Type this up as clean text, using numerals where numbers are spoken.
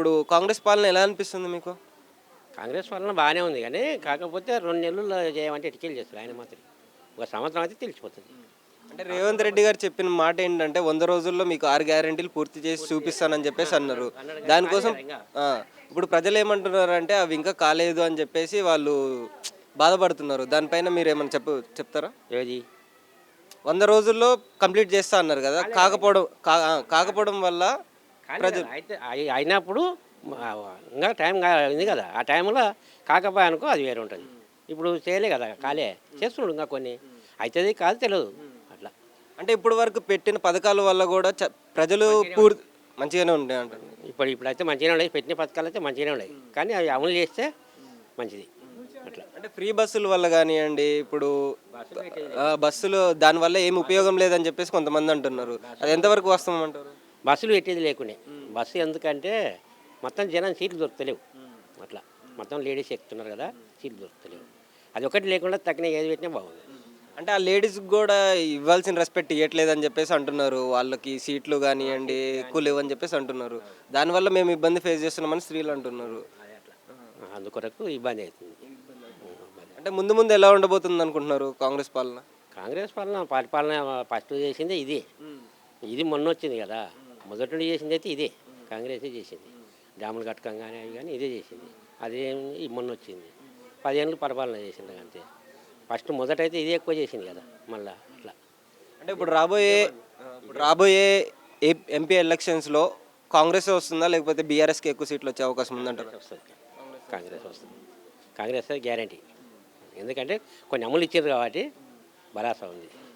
ఇప్పుడు కాంగ్రెస్ పాలన ఎలా అనిపిస్తుంది మీకు? కాంగ్రెస్ వలన బాగానే ఉంది కానీ కాకపోతే 2 నెలల్లో చేయమంటే ఎటుకెళ్ళి చేస్తారు ఆయన మాత్రం. ఒక సంవత్సరం అయితే తెలిసిపోతుంది. అంటే రేవంత్ రెడ్డి గారు చెప్పిన మాట ఏంటంటే 100 రోజుల్లో మీకు 6 గ్యారెంటీలు పూర్తి చేసి చూపిస్తానని చెప్పేసి అన్నారు. అన్నాడు కానీ దానికోసం కాలేదు ఇంకా. ఆ, ఇప్పుడు ప్రజలు ఏమంటున్నారంటే అవి ఇంకా కాలేదు అని చెప్పేసి వాళ్ళు బాధపడుతున్నారు. దానిపైన మీరు ఏమైనా చెప్తారా? ఏది 100 రోజుల్లో కంప్లీట్ చేస్తా అన్నారు కదా, కాకపోవడం వల్ల ప్రజలు అయితే అయినప్పుడు ఆ, ఇంకా టైం ఉంది కదా, ఆ టైంలో కాకపోయా అనుకో అది వేరే ఉంటుంది. ఇప్పుడు చేయలే కదా, కాలే చేస్తున్నాడు ఇంకా కొన్ని అవుతుంది కాదు తెలియదు అట్లా. అంటే ఇప్పుడు వరకు పెట్టిన పథకాల వల్ల కూడా ప్రజలు పూర్తి మంచిగానే ఉంటాయి అంటారు. ఇప్పుడైతే మంచిగానే ఉన్నాయి, పెట్టిన పథకాలు అయితే మంచిగానే ఉన్నాయి కానీ అవి అమలు చేస్తే మంచిది అట్లా. అంటే ఫ్రీ బస్సుల వల్ల కానివ్వండి, ఇప్పుడు బస్సులు దానివల్ల ఏమి ఉపయోగం లేదని చెప్పేసి కొంతమంది అంటున్నారు. అది ఎంతవరకు వాస్తవం అంటారు? బస్సులు పెట్టేది లేకునే బస్సు ఎందుకంటే మొత్తం జనం సీట్లు దొరుకుతలేవు అట్లా. మొత్తం లేడీస్ ఎక్కుతున్నారు కదా, సీట్లు దొరుకుతలేవు. అది ఒకటి లేకుండా తగిన ఏది పెట్టినా బాగుంది. అంటే ఆ లేడీస్కి కూడా ఇవ్వాల్సిన రెస్పెక్ట్ ఇవ్వట్లేదని చెప్పేసి అంటున్నారు. వాళ్ళకి సీట్లు కానివ్వండి ఎక్కువ లేవని చెప్పేసి అంటున్నారు. దానివల్ల మేము ఇబ్బంది ఫేస్ చేస్తున్నామని స్త్రీలు అంటున్నారు. అదే అట్లా. అందుకొరకు ఇబ్బంది అవుతుంది. అంటే ముందు ముందు ఎలా ఉండబోతుంది అనుకుంటున్నారు కాంగ్రెస్ పాలన? కాంగ్రెస్ పరిపాలన ఫస్ట్ చేసిందే ఇదే. ఇది మొన్న వచ్చింది కదా, మొదటి నుండి చేసింది అయితే ఇదే. కాంగ్రెసే చేసింది. డ్యాములు కట్టకం కానీ అవి కానీ ఇదే చేసింది. అదే మొన్న వచ్చింది. 10 ఏళ్ళు పరిపాలన చేసింది అంతే. ఫస్ట్ మొదటైతే ఇదే ఎక్కువ చేసింది కదా మళ్ళీ అట్లా. అంటే ఇప్పుడు రాబోయే ఎంపీ ఎలక్షన్స్లో కాంగ్రెస్ వస్తుందా లేకపోతే బీఆర్ఎస్కి ఎక్కువ సీట్లు వచ్చే అవకాశం ఉందంటారు? వస్తుంది, కాంగ్రెస్ వస్తుంది. కాంగ్రెస్ గ్యారంటీ. ఎందుకంటే కొన్ని అమలు ఇచ్చారు కాబట్టి భరోసా ఉంది.